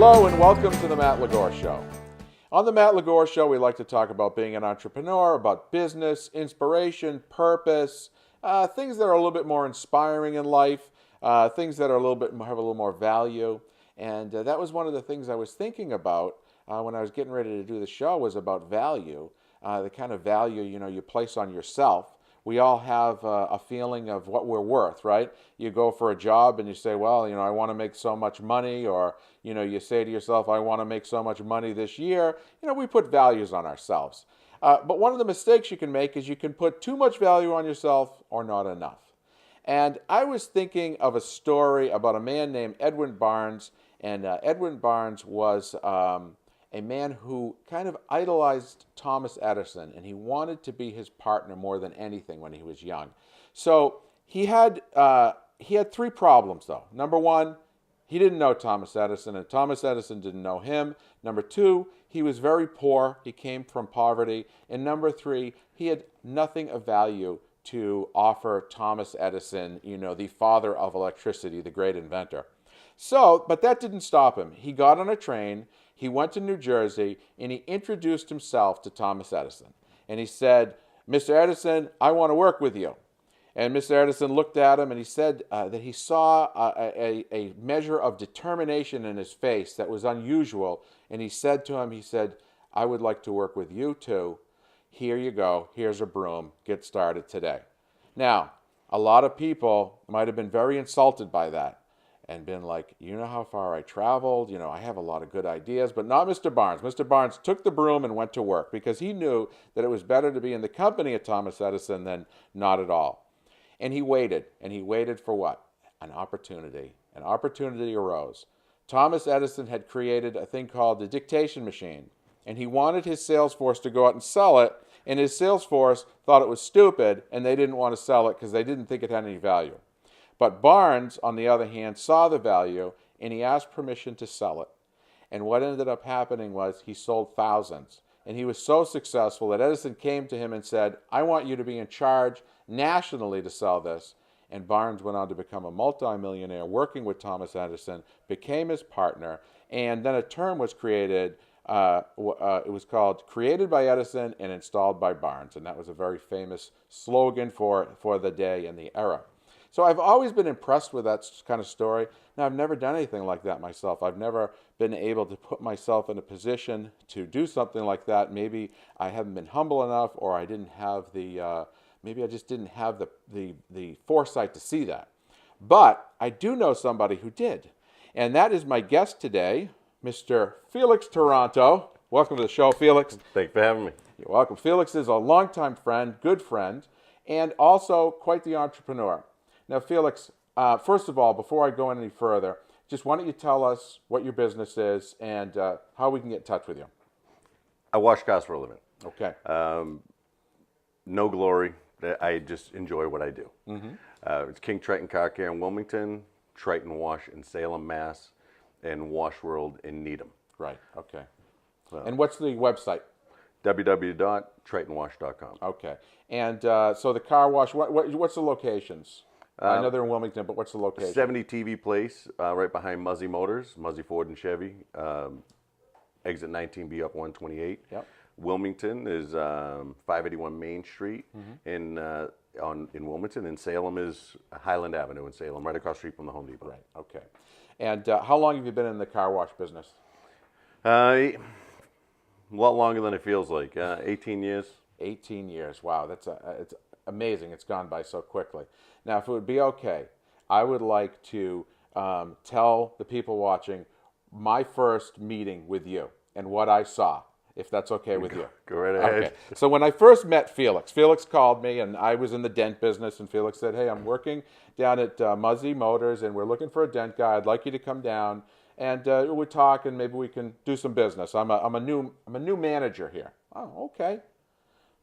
Hello and welcome to the Matt Ligor Show. On the Matt Ligor Show, we like to talk about being an entrepreneur, about business, inspiration, purpose, things that are a little bit more inspiring in life, things that are have a little more value. And that was one of the things I was thinking about when I was getting ready to do the show, was about value, the kind of value you place on yourself. We all have a feeling of what we're worth, right? You go for a job and you say, well, I want to make so much money, or, you say to yourself, I want to make so much money this year. We put values on ourselves. But one of the mistakes you can make is you can put too much value on yourself or not enough. And I was thinking of a story about a man named Edwin Barnes, and Edwin Barnes was a man who kind of idolized Thomas Edison, and he wanted to be his partner more than anything when he was young. So he had three problems, though. Number one, he didn't know Thomas Edison, and Thomas Edison didn't know him. Number two, he was very poor. He came from poverty. And number three, he had nothing of value to offer Thomas Edison, the father of electricity, the great inventor. So, but that didn't stop him. He got on a train, he went to New Jersey, and he introduced himself to Thomas Edison. And he said, Mr. Edison, I want to work with you. And Mr. Edison looked at him and he said that he saw a measure of determination in his face that was unusual. And he said to him, I would like to work with you too. Here you go. Here's a broom. Get started today. Now, a lot of people might have been very insulted by that and been like, how far I traveled? I have a lot of good ideas, but not Mr. Barnes. Mr. Barnes took the broom and went to work because he knew that it was better to be in the company of Thomas Edison than not at all. And he waited for what? An opportunity. An opportunity arose. Thomas Edison had created a thing called the dictation machine, and he wanted his sales force to go out and sell it, and his sales force thought it was stupid, and they didn't want to sell it because they didn't think it had any value. But Barnes, on the other hand, saw the value, and he asked permission to sell it. And what ended up happening was he sold thousands. And he was so successful that Edison came to him and said, I want you to be in charge nationally to sell this. And Barnes went on to become a multimillionaire working with Thomas Edison, became his partner, and then a term was created. It was called Created by Edison and Installed by Barnes. And that was a very famous slogan for the day and the era. So I've always been impressed with that kind of story. Now, I've never done anything like that myself. I've never been able to put myself in a position to do something like that. Maybe I haven't been humble enough, or I didn't have maybe I just didn't have the foresight to see that. But I do know somebody who did. And that is my guest today, Mr. Felix Taranto. Welcome to the show, Felix. Thanks for having me. You're welcome. Felix is a longtime friend, good friend, and also quite the entrepreneur. Now, Felix, first of all, before I go any further, just why don't you tell us what your business is and how we can get in touch with you? I wash cars for a living. Okay. No glory. I just enjoy what I do. Mm-hmm. It's King Triton Car Care in Wilmington, Triton Wash in Salem, Mass., and Washworld in Needham. Right. Okay. And what's the website? www.tritonwash.com. Okay. And so the car wash, what's the locations? I know they're in Wilmington, but what's the location? 70 TV Place, right behind Muzi Motors, Muzi Ford and Chevy, exit 19B up 128. Yep. Wilmington is 581 Main Street in Wilmington, and Salem is Highland Avenue in Salem, right across the street from the Home Depot. Right. Okay. And how long have you been in the car wash business? A lot longer than it feels like. 18 years. 18 years. Wow, it's amazing. It's gone by so quickly. Now, if it would be okay, I would like to tell the people watching my first meeting with you and what I saw, if that's okay with you. Go right ahead. Okay. So when I first met Felix called me, and I was in the dent business, and Felix said, hey, I'm working down at Muzi Motors, and we're looking for a dent guy. I'd like you to come down, and we'll talk, and maybe we can do some business. I'm a new manager here. Oh, okay.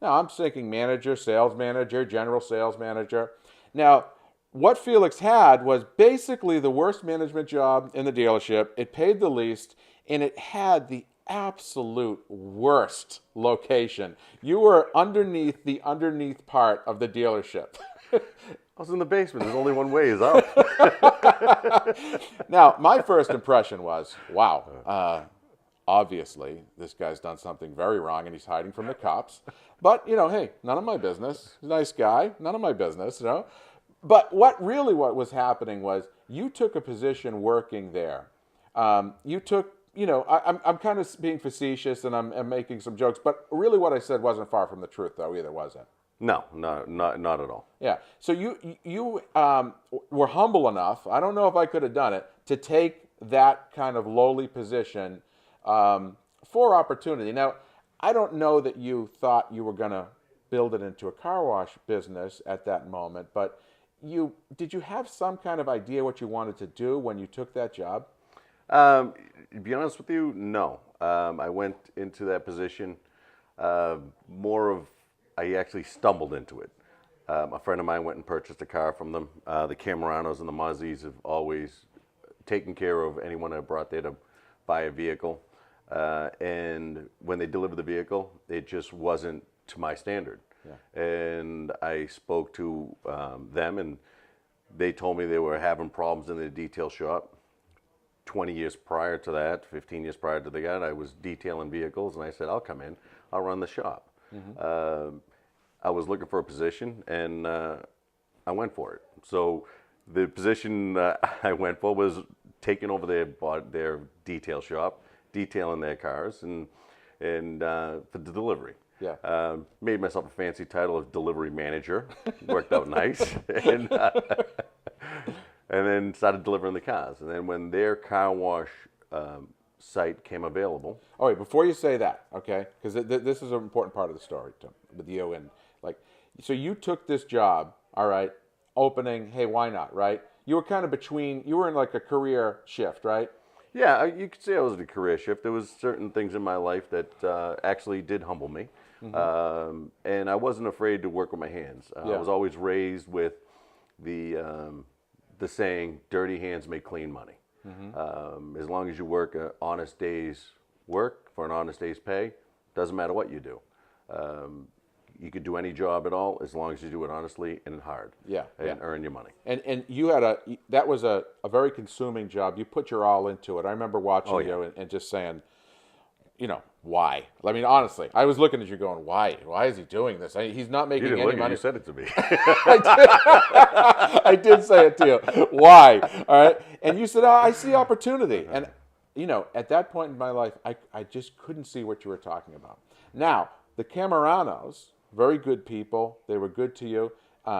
Now, I'm thinking manager, sales manager, general sales manager. Now, what Felix had was basically the worst management job in the dealership. It paid the least, and it had the absolute worst location. You were underneath the underneath part of the dealership. I was in the basement. There's only one way, is up. Now, my first impression was, wow, obviously this guy's done something very wrong and he's hiding from the cops. But, hey, none of my business. He's a nice guy. None of my business. But what was happening was you took a position working there. You took, I'm kind of being facetious and I'm making some jokes, but really what I said wasn't far from the truth, though, either, was it? No, not at all. Yeah. So you were humble enough, I don't know if I could have done it, to take that kind of lowly position for opportunity. Now, I don't know that you thought you were going to build it into a car wash business at that moment, but did you have some kind of idea what you wanted to do when you took that job? To be honest with you, no. I went into that position I actually stumbled into it. A friend of mine went and purchased a car from them. The Camaranos and the Muzis have always taken care of anyone that brought there to buy a vehicle. And when they delivered the vehicle, it just wasn't to my standard. Yeah. And I spoke to them, and they told me they were having problems in the detail shop. 20 years prior to that, 15 years prior to that, I was detailing vehicles, and I said, I'll come in, I'll run the shop. Mm-hmm. I was looking for a position, and I went for it. So the position I went for was taking over their detail shop, detailing their cars, and for the delivery. Yeah. Made myself a fancy title of delivery manager. Worked out nice. And then started delivering the cars. And then when their car wash site came available. Oh, wait, before you say that, okay, because this is an important part of the story, Tim, with you. And so you took this job, all right, opening, hey, why not, right? You were kind of you were in like a career shift, right? Yeah, you could say I was in a career shift. There was certain things in my life that actually did humble me. Mm-hmm. And I wasn't afraid to work with my hands. Yeah. I was always raised with the saying, dirty hands make clean money. Mm-hmm. As long as you work an honest day's work for an honest day's pay, doesn't matter what you do. You could do any job at all as long as you do it honestly and hard. Yeah, and earn your money. And you that was a very consuming job. You put your all into it. I remember watching you and just saying, why? I mean, honestly, I was looking at you going, why? Why is he doing this? He's not making any money. You said it to me. I did say it to you. Why? All right. And you said, I see opportunity. And, at that point in my life, I just couldn't see what you were talking about. Now, the Camaranos, very good people. They were good to you.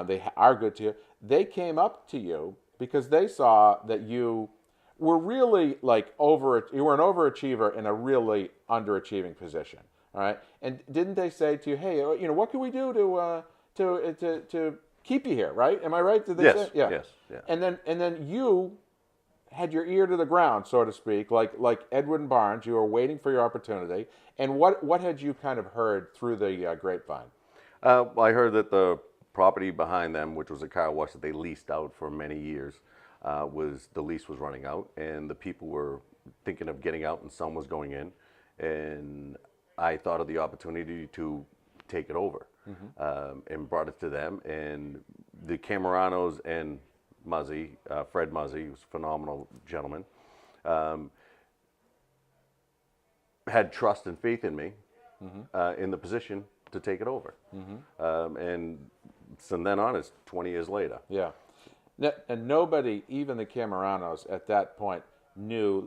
They are good to you. They came up to you because they saw that you were really you were an overachiever in a really underachieving position, all right? And didn't they say to you, hey, what can we do to keep you here, right? Am I right? Did they say? Yeah. Yes. Yeah. And then you had your ear to the ground, so to speak, like Edwin Barnes. You were waiting for your opportunity. And what had you kind of heard through the grapevine? I heard that the property behind them, which was a car wash that they leased out for many years, the lease was running out, and the people were thinking of getting out, and some was going in, and I thought of the opportunity to take it over, mm-hmm. And brought it to them, and the Camaranos and Muzi, Fred Muzi, who's a phenomenal gentleman, had trust and faith in me, mm-hmm. In the position to take it over, mm-hmm. And from then on, it's 20 years later. Yeah. And nobody, even the Camaranos at that point, knew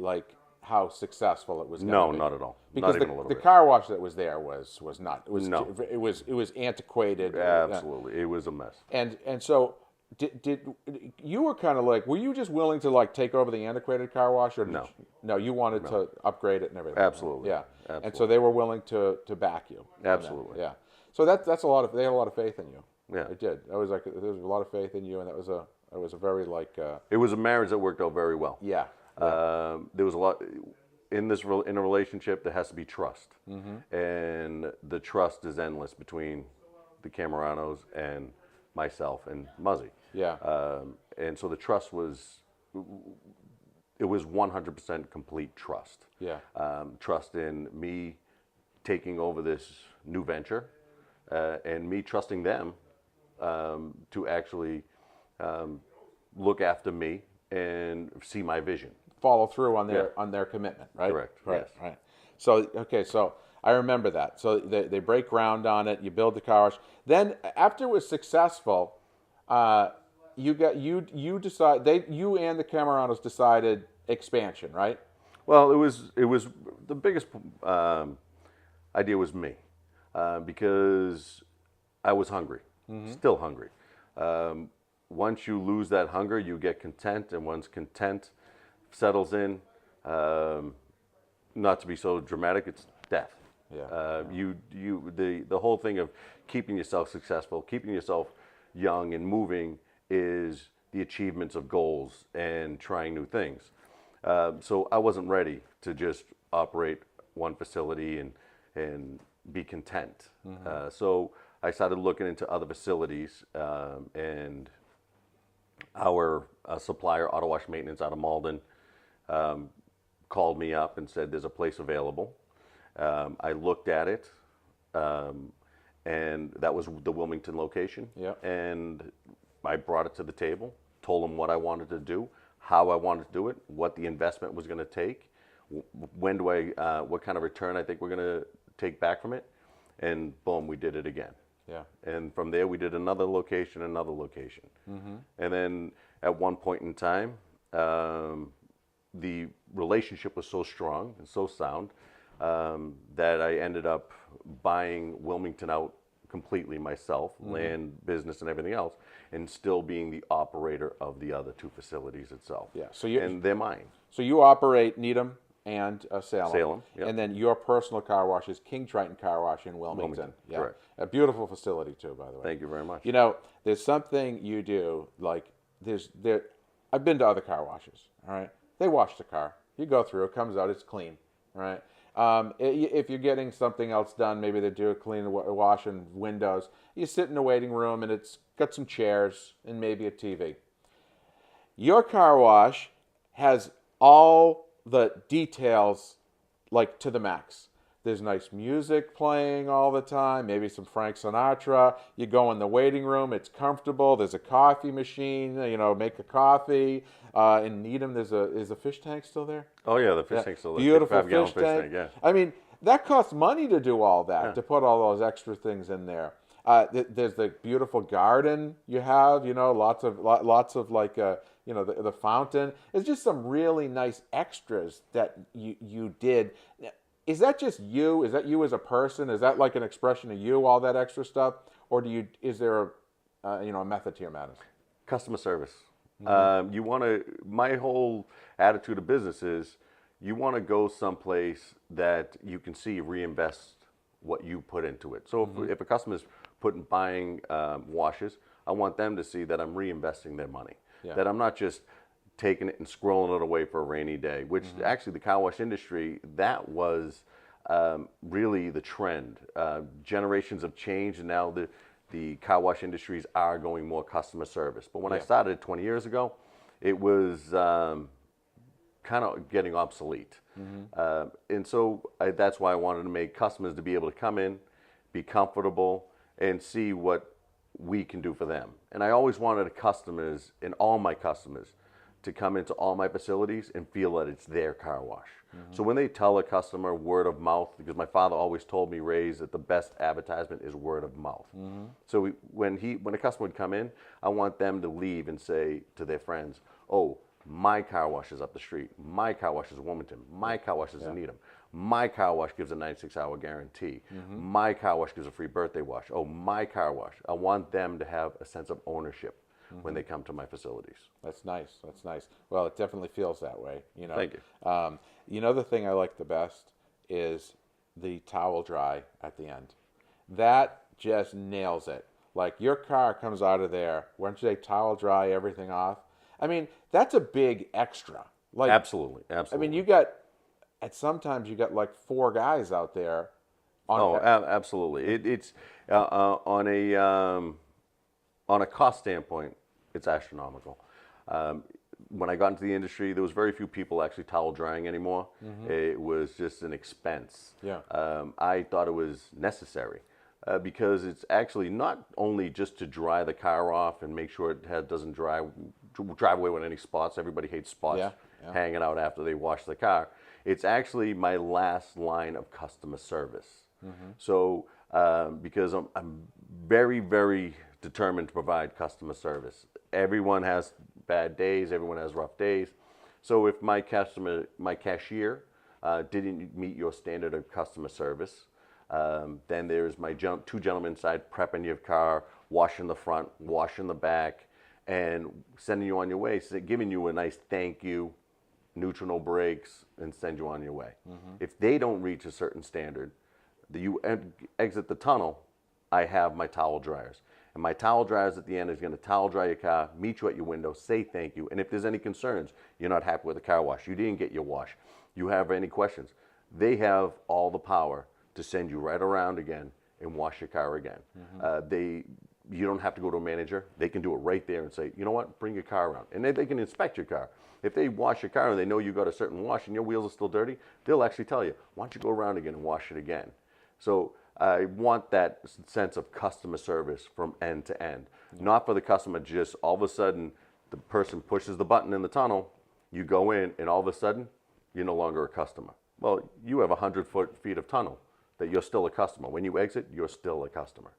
how successful it was going to be. No, not at all. Because not even a little the bit. car wash that was there was not. It was antiquated. Absolutely, it was a mess. And so did you were kind of were you just willing to take over the antiquated car wash, or no? You wanted to upgrade it and everything. Absolutely. Yeah. Absolutely. And so they were willing to back you. Absolutely. Yeah. So that's a lot of, they had a lot of faith in you. Yeah. They did. There was a lot of faith in you, and it was a very It was a marriage that worked out very well. Yeah. There was a lot in a relationship. There has to be trust, mm-hmm. and the trust is endless between the Camaranos and myself and Muzi. Yeah. And so the trust was 100% complete trust. Yeah. Trust in me taking over this new venture, and me trusting them to actually look after me and see my vision. Follow through on their commitment, right? Correct. Right. Yes. Right. So okay, so I remember that. So they break ground on it. You build the car wash. Then after it was successful, you and the Camaranos decided expansion, right? Well, it was the biggest idea was me because I was hungry, still hungry. Once you lose that hunger, you get content, and once content settles in, not to be so dramatic, it's death. Yeah. The whole thing of keeping yourself successful, keeping yourself young and moving is the achievements of goals and trying new things. So I wasn't ready to just operate one facility and be content. So I started looking into other facilities, and our supplier, Auto Wash Maintenance out of Malden, called me up and said there's a place available. I looked at it, and that was the Wilmington location. Yeah. And I brought it to the table, told them what I wanted to do, how I wanted to do it, what the investment was going to take, what kind of return I think we're going to take back from it, and boom, we did it again. Yeah. And from there, we did another location. And then at one point in time, the relationship was so strong and so sound that I ended up buying Wilmington out completely myself, land, business, and everything else, and still being the operator of the other two facilities itself. Yeah. And they're mine. So you operate Needham and Salem. Salem, yep. And then your personal car wash is King Triton Car Wash in Wilmington. Yeah. Correct. A beautiful facility too, by the way. Thank you very much. You know, there's something you do like I've been to other car washes. All right, they wash the car. You go through, it comes out, it's clean. All right. If you're getting something else done, maybe they do a clean wash and windows. You sit in the waiting room and it's got some chairs and maybe a TV. Your car wash has all the details like to the max. There's nice music playing all the time, maybe some Frank Sinatra. You go in the waiting room, it's comfortable. There's a coffee machine, make a coffee. In Needham, is a fish tank still there? Oh, yeah, the fish tank's still there. Beautiful 55-gallon fish tank. Yeah. I mean, that costs money to do all that, to put all those extra things in there. There's the beautiful garden you have, lots of like, the fountain. It's just some really nice extras that you did. Is that just you? Is that you as a person? Is that like an expression of you, all that extra stuff? Or is there a method to your madness? Customer service. My whole attitude of business is you want to go someplace that you can see reinvest what you put into it. So if a customer is buying washes, I want them to see that I'm reinvesting their money. Yeah. That I'm not just taking it and scrolling it away for a rainy day, which actually the car wash industry, that was really the trend. Generations have changed, and now the car wash industries are going more customer service. But when I started 20 years ago, it was kind of getting obsolete. And so that's why I wanted to make customers to be able to come in, be comfortable, and see what we can do for them. And I always wanted customers, and all my customers, to come into all my facilities and feel that it's their car wash. So when they tell a customer word of mouth, because my father always told me, Rays, that the best advertisement is word of mouth. So when a customer would come in, I want them to leave and say to their friends, oh, my car wash is up the street. My car wash is in Wilmington. My car wash is in Needham. My car wash gives a 96-hour guarantee. My car wash gives a free birthday wash. Oh, my car wash. I want them to have a sense of ownership when they come to my facilities. That's nice. That's nice. Well, it definitely feels that way. Thank you. The thing I like the best is the towel dry at the end. That just nails it. Like your car comes out of there, once they towel dry everything off. I mean, that's a big extra. Like Absolutely. I mean, sometimes you got like 4 guys out there. Absolutely. It's on a cost standpoint, it's astronomical. When I got into the industry, there was very few people actually towel drying anymore. It was just an expense. Yeah. I thought it was necessary. because it's actually not only just to dry the car off and make sure doesn't drive away with any spots. Everybody hates spots hanging out after they wash the car. It's actually my last line of customer service. So because I'm very, very determined to provide customer service. Everyone has bad days. Everyone has rough days. So if my cashier didn't meet your standard of customer service, then there's my two gentlemen inside prepping your car, washing the front, washing the back, and sending you on your way, giving you a nice thank you, neutral no brakes, and send you on your way. If they don't reach a certain standard, you exit the tunnel, I have my towel dryers. And my towel dryers at the end is going to towel dry your car, meet you at your window, say thank you. And if there's any concerns, you're not happy with the car wash, you didn't get your wash, you have any questions, they have all the power to send you right around again and wash your car again. You don't have to go to a manager. They can do it right there and say, you know what, bring your car around. And they can inspect your car. If they wash your car and they know you got a certain wash and your wheels are still dirty, they'll actually tell you, why don't you go around again and wash it again. So I want that sense of customer service from end to end. Not for the customer just all of a sudden the person pushes the button in the tunnel, you go in, and all of a sudden you're no longer a customer. Well, you have 100 feet of tunnel that you're still a customer. When you exit, you're still a customer.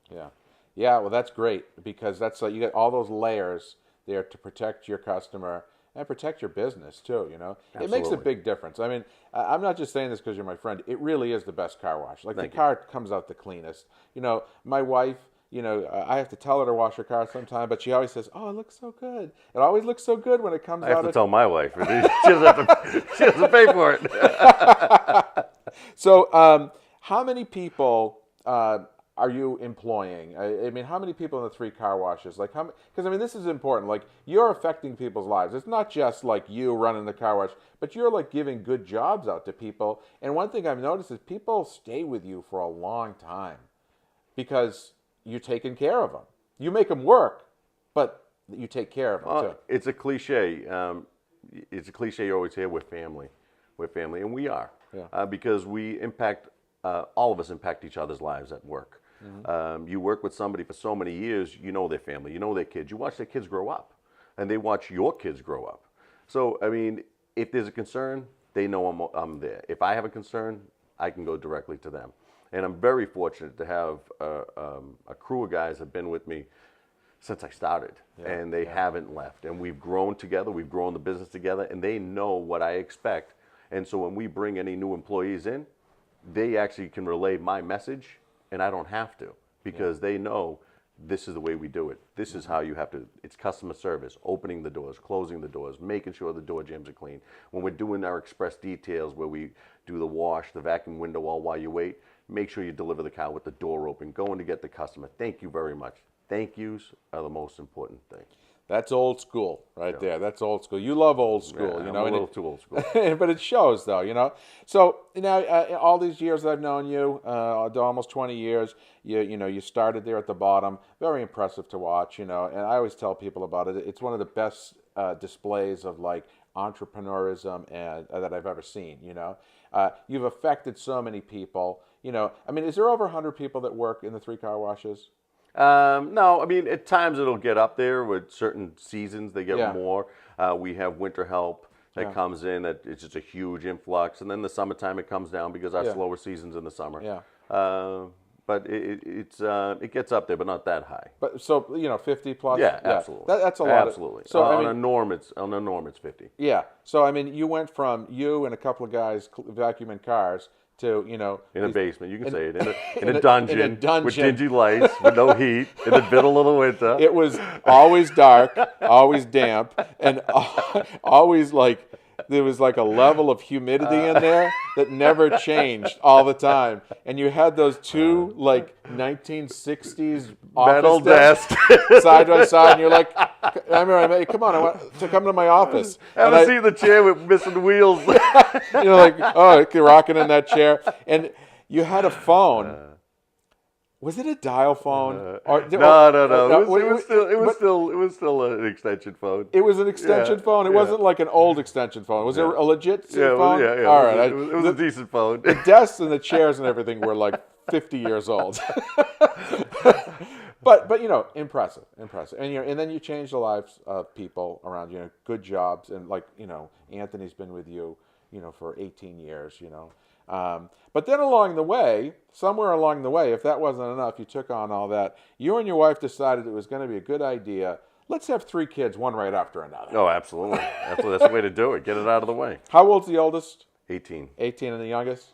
Yeah, well, that's great because that's you get all those layers there to protect your customer and protect your business too, you know. Absolutely. It makes a big difference. I mean, I'm not just saying this because you're my friend. It really is the best car wash. Like, the car comes out the cleanest. You know, my wife, you know, I have to tell her to wash her car sometime, but she always says, oh, it looks so good. It always looks so good when it comes out. I have to tell my wife. She doesn't pay for it. So how many people are you employing? I mean, how many people in the 3 car washes? Like, how? Because I mean, this is important. Like, you're affecting people's lives. It's not just like you running the car wash, but you're like giving good jobs out to people. And one thing I've noticed is people stay with you for a long time because you're taking care of them. You make them work, but you take care of them too. It's a cliche. It's a cliche you always hear. We're family. We're family, and we are. Because we impact. All of us impact each other's lives at work. You work with somebody for so many years, you know their family, you know their kids. You watch their kids grow up, and they watch your kids grow up. So, I mean, if there's a concern, they know I'm there. If I have a concern, I can go directly to them. And I'm very fortunate to have a crew of guys that have been with me since I started, and they haven't left. And we've grown together, we've grown the business together, and they know what I expect. And so when we bring any new employees in, they actually can relay my message, and I don't have to, because they know this is the way we do it. This is how you have to. It's customer service, opening the doors, closing the doors, making sure the door jambs are clean. When we're doing our express details where we do the wash, the vacuum window all while you wait, make sure you deliver the car with the door open, going to get the customer. Thank you very much. Thank yous are the most important thing. That's old school right there. That's old school. You love old school, you know. I'm a little too old school. But it shows, though, you know. So now, all these years I've known you, almost 20 years, you know, you started there at the bottom. Very impressive to watch, you know. And I always tell people about it. It's one of the best displays of, like, entrepreneurism that I've ever seen, you know. You've affected so many people, you know. I mean, is there over 100 people that work in the 3 car washes? No, I mean, at times it'll get up there with certain seasons. They get more. We have winter help that comes in. It's just a huge influx. And then the summertime, it comes down because our slower season's in the summer. But it gets up there, but not that high. But so, you know, 50 plus? Yeah, absolutely. That's a lot. Absolutely. So on a norm, it's 50. Yeah. So, I mean, you went from you and a couple of guys vacuuming cars to, you know, in a basement, you can say it, in a dungeon with dingy lights, with no heat, in the middle of the winter. It was always dark, always damp, and always like there was like a level of humidity in there that never changed all the time. And you had those two like 1960s metal desks side by side, and you're like, I remember, hey, come on, I want to come to my office. Haven't seen the chair with missing wheels. You're like, oh, you're rocking in that chair. And you had a phone Was it a dial phone? No. It was still an extension phone. It was an extension phone. It wasn't like an old extension phone. Was it a legit phone? Yeah. All right. It was a decent phone. The desks and the chairs and everything were like 50 years old. But impressive. And then you changed the lives of people around you. Good jobs, and Anthony's been with you, for 18 years. But then somewhere along the way, if that wasn't enough, you took on all that. You and your wife decided it was going to be a good idea. Let's have 3 kids, one right after another. Oh, absolutely. That's the way to do it. Get it out of the way. How old's the oldest? 18. 18, and the youngest?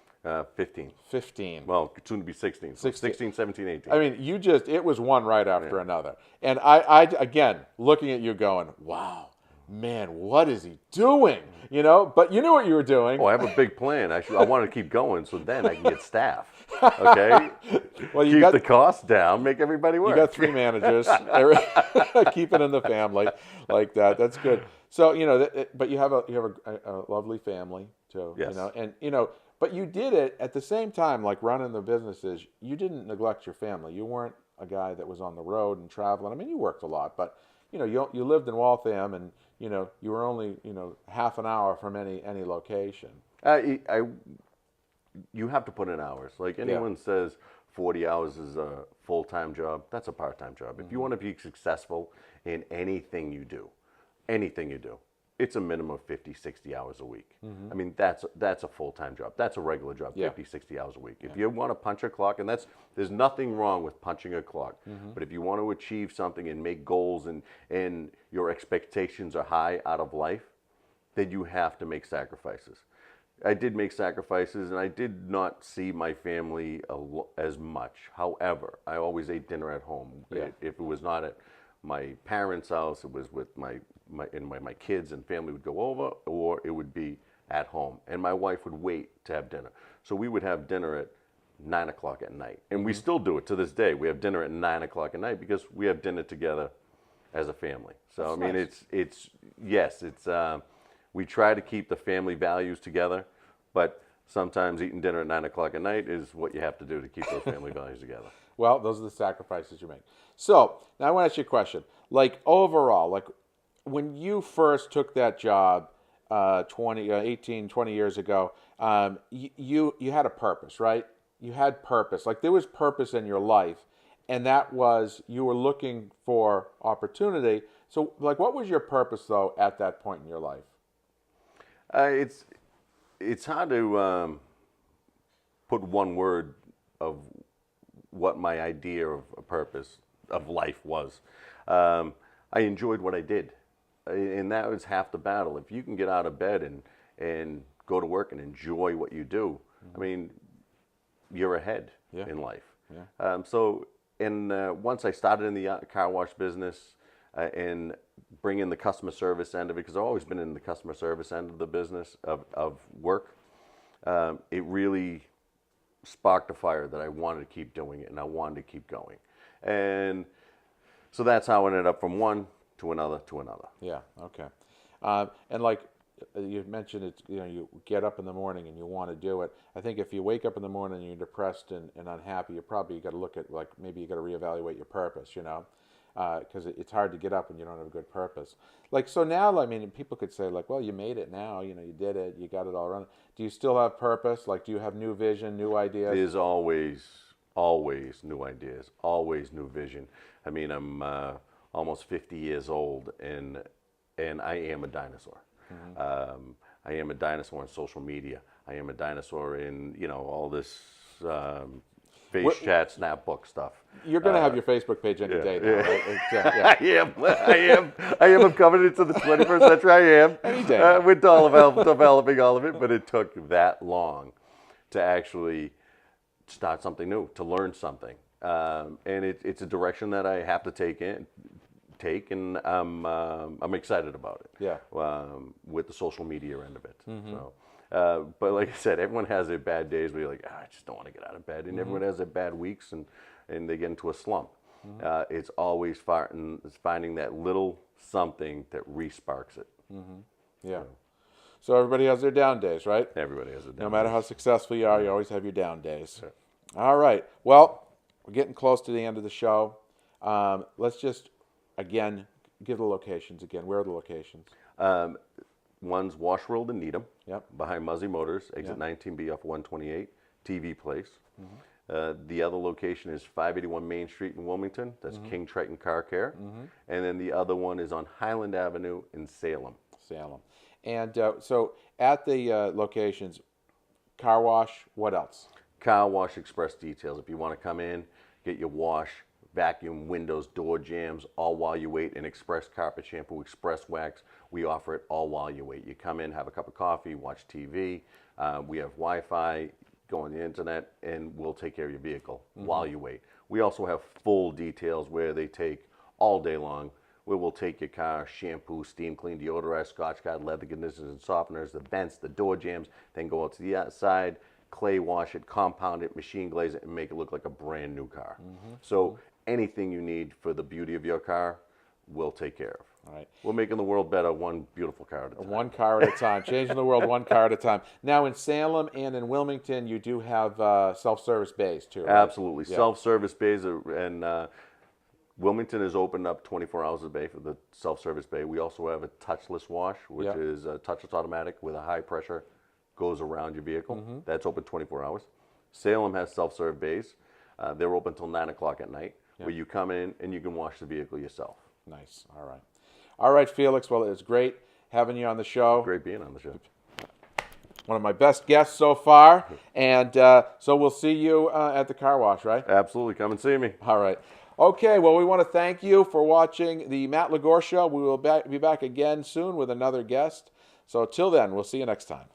15. 15. Well, soon to be 16. So 16, 17, 18. I mean, it was one right after another. And I, again, looking at you going, wow, man, what is he doing? But you knew what you were doing. Oh, I have a big plan. I want to keep going so then I can get staff. Okay? Well, keep the costs down, make everybody work. You got 3 managers. Keep it in the family like that. That's good. So, but you have a lovely family too. Yes. But you did it at the same time, like running the businesses. You didn't neglect your family. You weren't a guy that was on the road and traveling. I mean, you worked a lot, but you lived in Waltham, and you were only half an hour from any location. You have to put in hours. Like anyone says, 40 hours is a full-time job. That's a part-time job. Mm-hmm. If you want to be successful in anything you do, it's a minimum of 50, 60 hours a week. Mm-hmm. I mean, that's a full-time job. That's a regular job, 50, 60 hours a week. If you want to punch a clock, and there's nothing wrong with punching a clock, but if you want to achieve something and make goals and your expectations are high out of life, then you have to make sacrifices. I did make sacrifices, and I did not see my family as much. However, I always ate dinner at home. Yeah. If it was not at my parents' house, it was with my kids and family would go over, or it would be at home. And my wife would wait to have dinner. So we would have dinner at 9 o'clock at night. And we still do it to this day. We have dinner at 9 o'clock at night because we have dinner together as a family. So, that's nice. We try to keep the family values together, but sometimes eating dinner at 9 o'clock at night is what you have to do to keep those family values together. Well, those are the sacrifices you make. So, now I want to ask you a question. Like, overall, when you first took that job 18, 20 years ago, you had a purpose, right? You had purpose. Like, there was purpose in your life, and that was you were looking for opportunity. So, what was your purpose, though, at that point in your life? It's hard to put one word of what my idea of a purpose of life was. I enjoyed what I did, and that was half the battle. If you can get out of bed and go to work and enjoy what you do, I mean, you're ahead in life. Yeah. Once I started in the car wash business and bring in the customer service end of it, because I've always been in the customer service end of the business of work, it really sparked a fire that I wanted to keep doing it, and I wanted to keep going. And so that's how I ended up from one to another to another. Yeah, okay. And like you mentioned, it's, you get up in the morning and you want to do it. I think if you wake up in the morning and you're depressed and unhappy, you got to look at, maybe you got to reevaluate your purpose, because it's hard to get up when you don't have a good purpose. So now, I mean, people could say, well, you made it now, you did it, you got it all running. Do you still have purpose? Do you have new vision, new ideas? There's always new ideas, always new vision. I mean, I'm almost 50 years old, and I am a dinosaur. Mm-hmm. I am a dinosaur in social media. I am a dinosaur in, all this face chat, Snapbook stuff. You're going to have your Facebook page any day now, right? I am. I'm coming into the 21st century. I am. Any day. We're developing all of it, but it took that long to actually start something new, to learn something. And it's a direction that I have to take, and I'm excited about it. Yeah. With the social media end of it. Mm-hmm. So, but like I said, everyone has their bad days where you're like, I just don't want to get out of bed, and everyone has their bad weeks, and they get into a slump. Mm-hmm. It's always finding that little something that re-sparks it. Mm-hmm. Yeah. So everybody has their down days, right? Everybody has their down days. No matter how successful you are, you always have your down days. Sure. All right. Well, we're getting close to the end of the show. Let's just, again, give the locations again. Where are the locations? One's Washworld in Needham, Yep. behind Muzi Motors, exit Yep. 19B off 128, TV Place. The other location is 581 Main Street in Wilmington. That's King Triton Car Care. And then the other one is on Highland Avenue in Salem. Salem. And so at the locations, car wash, what else? Car Wash Express Details. If you want to come in, get your wash, vacuum, windows, door jams, all while you wait, and express carpet shampoo, express wax. We offer it all while you wait. You come in, have a cup of coffee, watch TV. We have Wi-Fi, go on the internet, and we'll take care of your vehicle while you wait. We also have full details where they take all day long, where we'll take your car, shampoo, steam clean, deodorize, Scotch Guard, leather conditioners and softeners, the vents, the door jams, then go out to the outside, clay wash it, compound it, machine glaze it, and make it look like a brand new car. So anything you need for the beauty of your car, we'll take care of. All right. We're making the world better one beautiful car at a time. One car at a time, changing the world one car at a time. Now in Salem and in Wilmington, you do have self-service bays too, right? Absolutely. Yeah. Self-service bays, and Wilmington is open up 24 hours a day for the self-service bay. We also have a touchless wash, which Yeah. is a touchless automatic with a high pressure, goes around your vehicle. That's open 24 hours. Salem has self-serve bays. They're open until 9 o'clock at night, where you come in and you can wash the vehicle yourself. Nice. All right. All right, Felix. Well, it was great having you on the show. Great being on the show. One of my best guests so far. And so we'll see you at the car wash, right? Absolutely. Come and see me. All right. Okay, well, we want to thank you for watching the Matt Ligor Show. We will be back again soon with another guest. So till then, we'll see you next time.